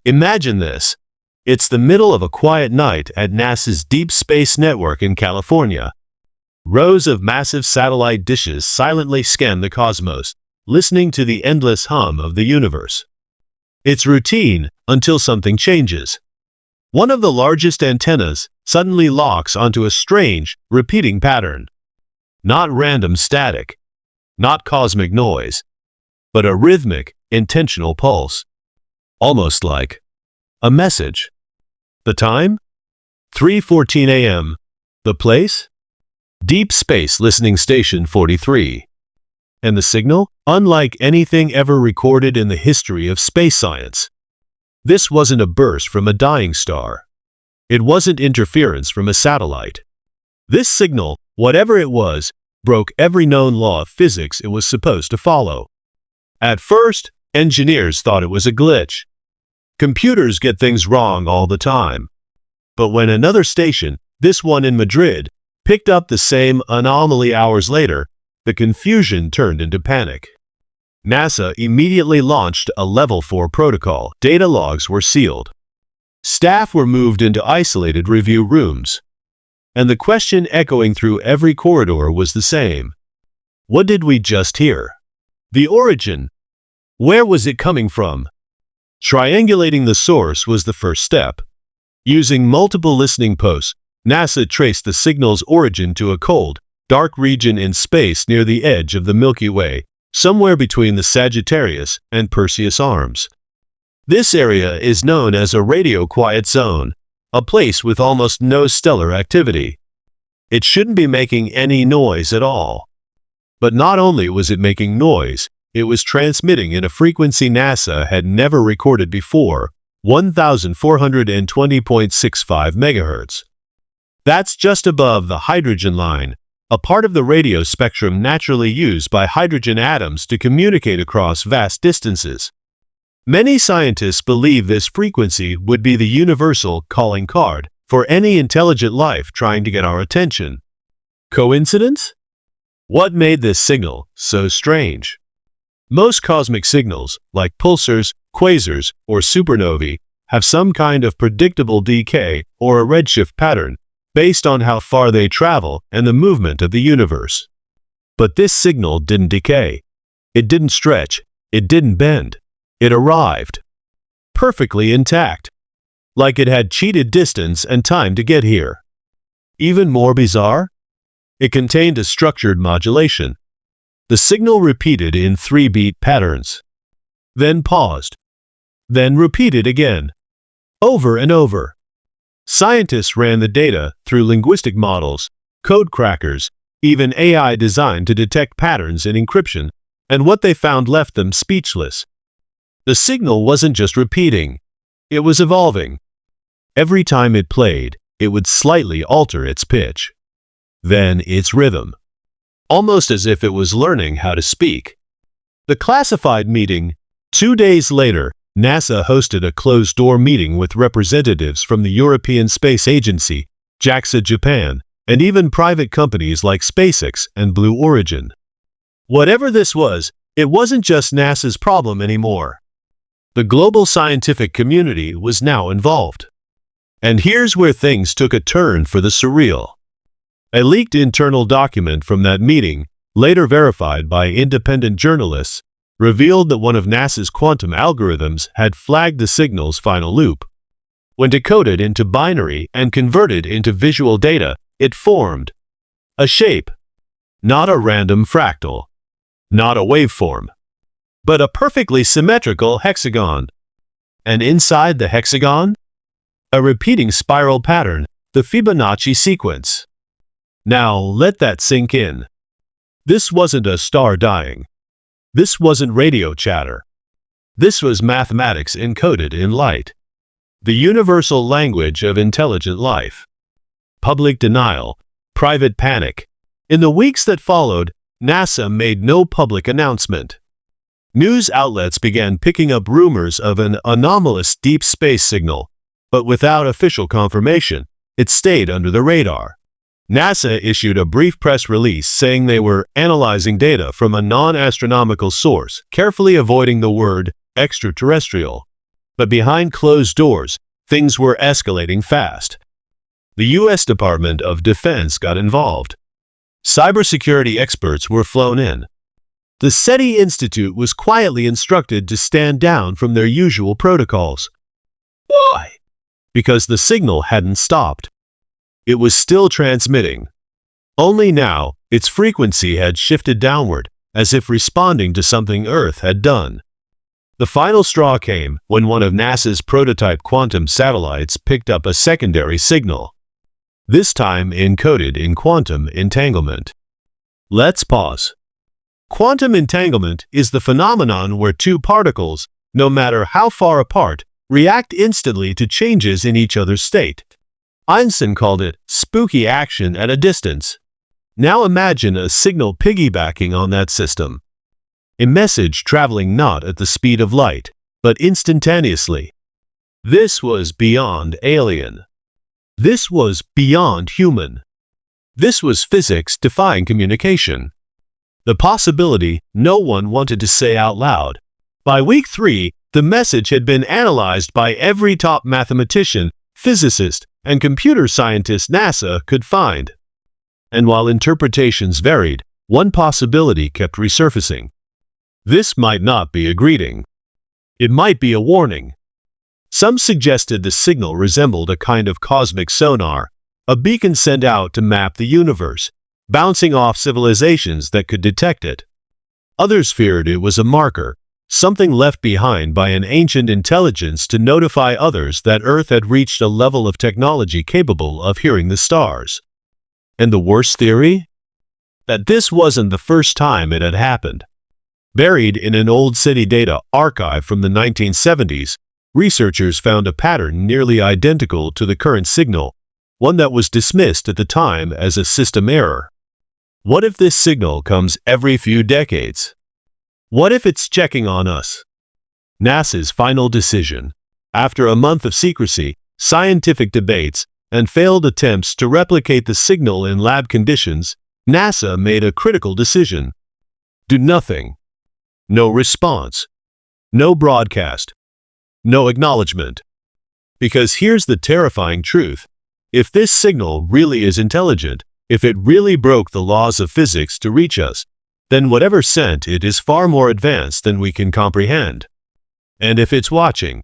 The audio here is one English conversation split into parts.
Imagine this. It's the middle of a quiet night at NASA's Deep Space Network in California. Rows of massive satellite dishes silently scan the cosmos, listening to the endless hum of the universe. It's routine until something changes. One of the largest antennas suddenly locks onto a strange, repeating pattern. Not random static, not cosmic noise, but a rhythmic, intentional pulse. Almost like a message. The time? 3:14 a.m. The place? Deep Space Listening Station 43. And the signal? Unlike anything ever recorded in the history of space science. This wasn't a burst from a dying star. It wasn't interference from a satellite. This signal, whatever it was, broke every known law of physics it was supposed to follow. At first, engineers thought it was a glitch. Computers get things wrong all the time. But when another station, this one in Madrid, picked up the same anomaly hours later, the confusion turned into panic. NASA immediately launched a Level 4 protocol. Data logs were sealed. Staff were moved into isolated review rooms. And the question echoing through every corridor was the same. What did we just hear? The origin. Where was it coming from? Triangulating the source was the first step. Using multiple listening posts, NASA traced the signal's origin to a cold, dark region in space near the edge of the Milky Way, somewhere between the Sagittarius and Perseus arms. This area is known as a radio quiet zone, a place with almost no stellar activity. It shouldn't be making any noise at all. But not only was it making noise, it was transmitting in a frequency NASA had never recorded before, 1420.65 MHz. That's just above the hydrogen line, a part of the radio spectrum naturally used by hydrogen atoms to communicate across vast distances. Many scientists believe this frequency would be the universal calling card for any intelligent life trying to get our attention. Coincidence? What made this signal so strange? Most cosmic signals, like pulsars, quasars, or supernovae, have some kind of predictable decay or a redshift pattern based on how far they travel and the movement of the universe. But this signal didn't decay. It didn't stretch. It didn't bend. It arrived. Perfectly intact. Like it had cheated distance and time to get here. Even more bizarre? It contained a structured modulation. The signal repeated in 3-beat patterns. Then paused. Then repeated again. Over and over. Scientists ran the data through linguistic models, code crackers, even AI designed to detect patterns in encryption, and what they found left them speechless. The signal wasn't just repeating, it was evolving. Every time it played, it would slightly alter its pitch. Then its rhythm. Almost as if it was learning how to speak. The classified meeting. 2 days later, NASA hosted a closed-door meeting with representatives from the European Space Agency, JAXA Japan, and even private companies like SpaceX and Blue Origin. Whatever this was, it wasn't just NASA's problem anymore. The global scientific community was now involved. And here's where things took a turn for the surreal. A leaked internal document from that meeting, later verified by independent journalists, revealed that one of NASA's quantum algorithms had flagged the signal's final loop. When decoded into binary and converted into visual data, it formed a shape. Not a random fractal. Not a waveform. But a perfectly symmetrical hexagon. And inside the hexagon? A repeating spiral pattern, the Fibonacci sequence. Now let that sink in. This wasn't a star dying. This wasn't radio chatter. This was mathematics encoded in light. The universal language of intelligent life. Public denial, private panic. In the weeks that followed, NASA made no public announcement. News outlets began picking up rumors of an anomalous deep space signal, but without official confirmation, it stayed under the radar. NASA issued a brief press release saying they were analyzing data from a non-astronomical source, carefully avoiding the word extraterrestrial. But behind closed doors, things were escalating fast. The U.S. Department of Defense got involved. Cybersecurity experts were flown in. The SETI Institute was quietly instructed to stand down from their usual protocols. Why? Because the signal hadn't stopped. It was still transmitting. Only now, its frequency had shifted downward, as if responding to something Earth had done. The final straw came when one of NASA's prototype quantum satellites picked up a secondary signal. This time encoded in quantum entanglement. Let's pause. Quantum entanglement is the phenomenon where two particles, no matter how far apart, react instantly to changes in each other's state. Einstein called it spooky action at a distance. Now imagine a signal piggybacking on that system. A message traveling not at the speed of light, but instantaneously. This was beyond alien. This was beyond human. This was physics defying communication. The possibility no one wanted to say out loud. By week 3, the message had been analyzed by every top mathematician, physicist, and computer scientist NASA could find. And while interpretations varied, one possibility kept resurfacing. This might not be a greeting. It might be a warning. Some suggested the signal resembled a kind of cosmic sonar, a beacon sent out to map the universe, bouncing off civilizations that could detect it. Others feared it was a marker, something left behind by an ancient intelligence to notify others that Earth had reached a level of technology capable of hearing the stars. And the worst theory? That this wasn't the first time it had happened. Buried in an old SETI data archive from the 1970s, researchers found a pattern nearly identical to the current signal, one that was dismissed at the time as a system error. What if this signal comes every few decades? What if it's checking on us? NASA's final decision. After a month of secrecy, scientific debates, and failed attempts to replicate the signal in lab conditions, NASA made a critical decision. Do nothing. No response. No broadcast. No acknowledgement. Because here's the terrifying truth. If this signal really is intelligent, if it really broke the laws of physics to reach us, then whatever sent it is far more advanced than we can comprehend. And if it's watching,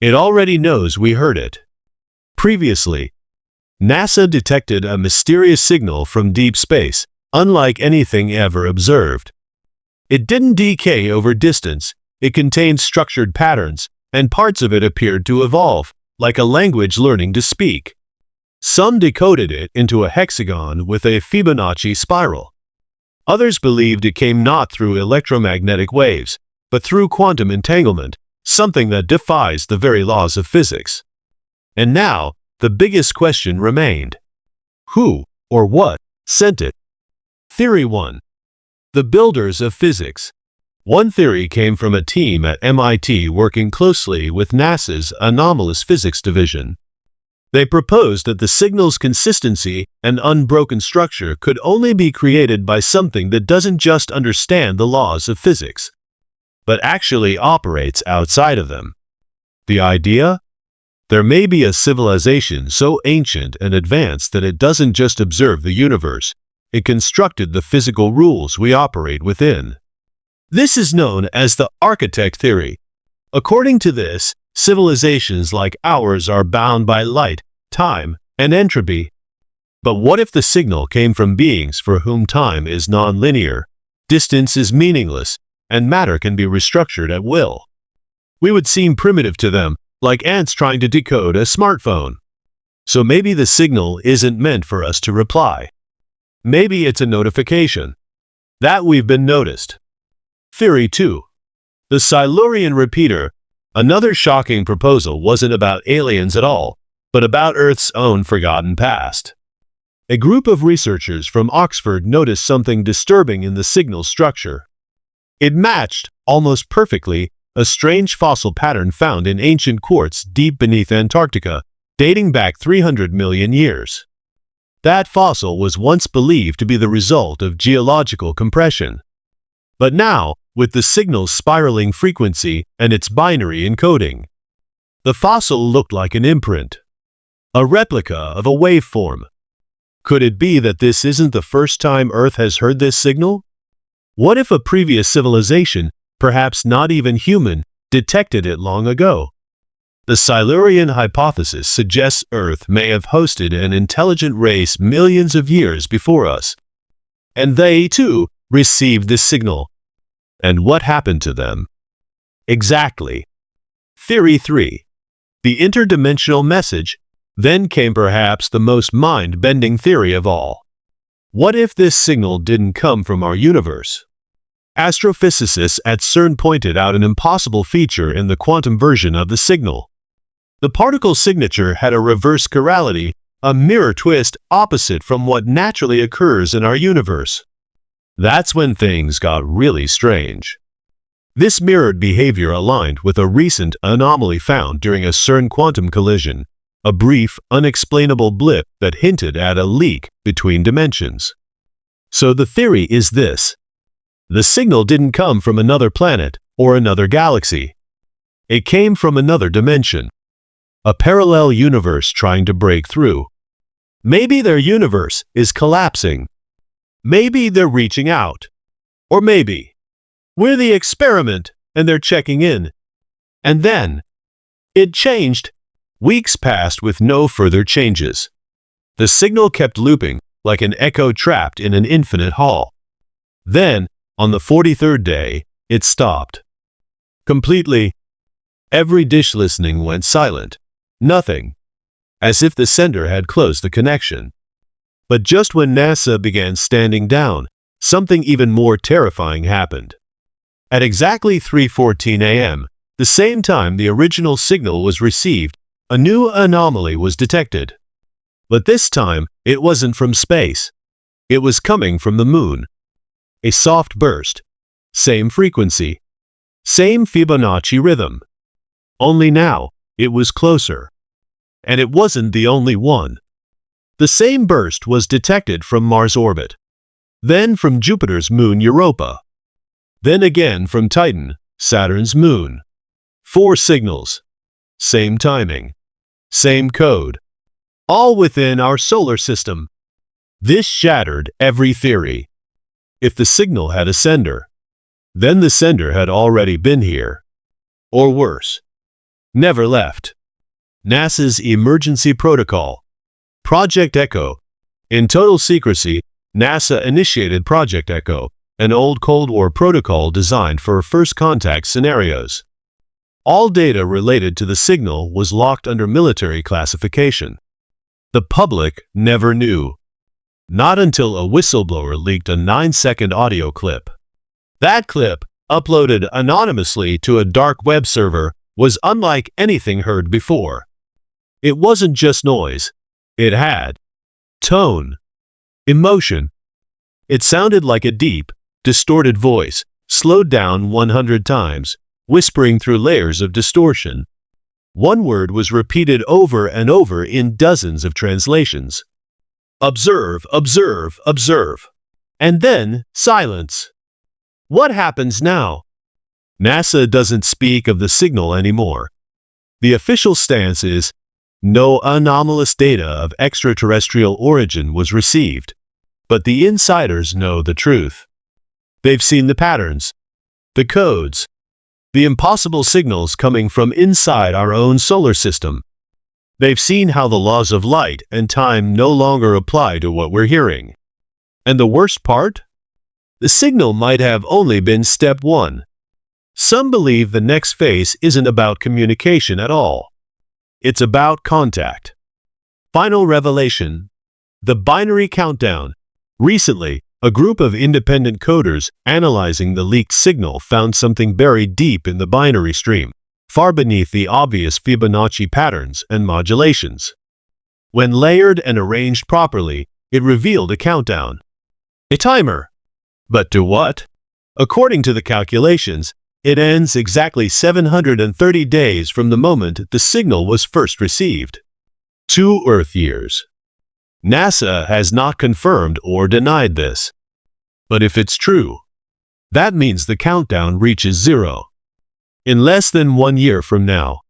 it already knows we heard it. Previously, NASA detected a mysterious signal from deep space, unlike anything ever observed. It didn't decay over distance, it contained structured patterns, and parts of it appeared to evolve, like a language learning to speak. Some decoded it into a hexagon with a Fibonacci spiral. Others believed it came not through electromagnetic waves, but through quantum entanglement, something that defies the very laws of physics. And now, the biggest question remained. Who, or what, sent it? Theory 1. The builders of physics. One theory came from a team at MIT working closely with NASA's Anomalous Physics Division. They proposed that the signal's consistency and unbroken structure could only be created by something that doesn't just understand the laws of physics, but actually operates outside of them. The idea? There may be a civilization so ancient and advanced that it doesn't just observe the universe, it constructed the physical rules we operate within. This is known as the architect theory. According to this, civilizations like ours are bound by light, time, and entropy. But what if the signal came from beings for whom time is non-linear, distance is meaningless, and matter can be restructured at will? We would seem primitive to them, like ants trying to decode a smartphone. So maybe the signal isn't meant for us to reply. Maybe it's a notification that we've been noticed. Theory 2. The Silurian repeater. Another shocking proposal wasn't about aliens at all, but about Earth's own forgotten past. A group of researchers from Oxford noticed something disturbing in the signal structure. It matched, almost perfectly, a strange fossil pattern found in ancient quartz deep beneath Antarctica, dating back 300 million years. That fossil was once believed to be the result of geological compression. But now, with the signal's spiraling frequency and its binary encoding, The fossil looked like an imprint, a replica of a waveform. Could it be that this isn't the first time Earth has heard this signal? What if a previous civilization, perhaps not even human, detected it long ago? The Silurian hypothesis suggests Earth may have hosted an intelligent race millions of years before us. And they, too, received this signal. And what happened to them? Exactly. Theory 3. The interdimensional message. Then came perhaps the most mind-bending theory of all. What if this signal didn't come from our universe? Astrophysicists at CERN pointed out an impossible feature in the quantum version of the signal. The particle signature had a reverse chirality, a mirror twist opposite from what naturally occurs in our universe. That's when things got really strange. This mirrored behavior aligned with a recent anomaly found during a CERN quantum collision, a brief, unexplainable blip that hinted at a leak between dimensions. So the theory is this. The signal didn't come from another planet or another galaxy. It came from another dimension. A parallel universe trying to break through. Maybe their universe is collapsing. Maybe they're reaching out. Or maybe we're the experiment and they're checking in. And then it changed. Weeks passed with no further changes. The signal kept looping like an echo trapped in an infinite hall. Then, on the 43rd day, it stopped. Completely. Every dish listening went silent. Nothing. As if the sender had closed the connection. But just when NASA began standing down, something even more terrifying happened. At exactly 3:14 a.m., the same time the original signal was received, a new anomaly was detected. But this time, it wasn't from space. It was coming from the moon. A soft burst. Same frequency. Same Fibonacci rhythm. Only now, it was closer. And it wasn't the only one. The same burst was detected from Mars' orbit. Then from Jupiter's moon Europa. Then again from Titan, Saturn's moon. 4 signals. Same timing. Same code. All within our solar system. This shattered every theory. If the signal had a sender, then the sender had already been here. Or worse, never left. NASA's emergency protocol. Project Echo. In total secrecy, NASA initiated Project Echo, an old Cold War protocol designed for first contact scenarios. All data related to the signal was locked under military classification. The public never knew. Not until a whistleblower leaked a 9-second audio clip. That clip, uploaded anonymously to a dark web server, was unlike anything heard before. It wasn't just noise. It had tone, emotion. It sounded like a deep, distorted voice, slowed down 100 times, whispering through layers of distortion. One word was repeated over and over in dozens of translations. Observe, observe, observe. And then, silence. What happens now? NASA doesn't speak of the signal anymore. The official stance is, no anomalous data of extraterrestrial origin was received. But the insiders know the truth. They've seen the patterns, the codes, the impossible signals coming from inside our own solar system. They've seen how the laws of light and time no longer apply to what we're hearing. And the worst part? The signal might have only been step 1. Some believe the next phase isn't about communication at all. It's about contact. Final revelation. The binary countdown. Recently, a group of independent coders analyzing the leaked signal found something buried deep in the binary stream, far beneath the obvious Fibonacci patterns and modulations. When layered and arranged properly, it revealed a countdown. A timer. But to what? According to the calculations, it ends exactly 730 days from the moment the signal was first received. 2 Earth years. NASA has not confirmed or denied this. But if it's true, that means the countdown reaches 0. In less than 1 year from now.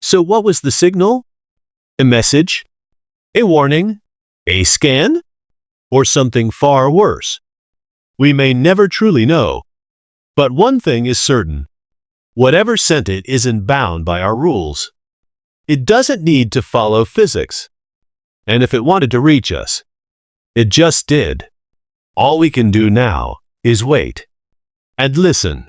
So what was the signal? A message? A warning? A scan? Or something far worse? We may never truly know. But one thing is certain. Whatever sent it isn't bound by our rules. It doesn't need to follow physics. And if it wanted to reach us, it just did. All we can do now is wait and listen.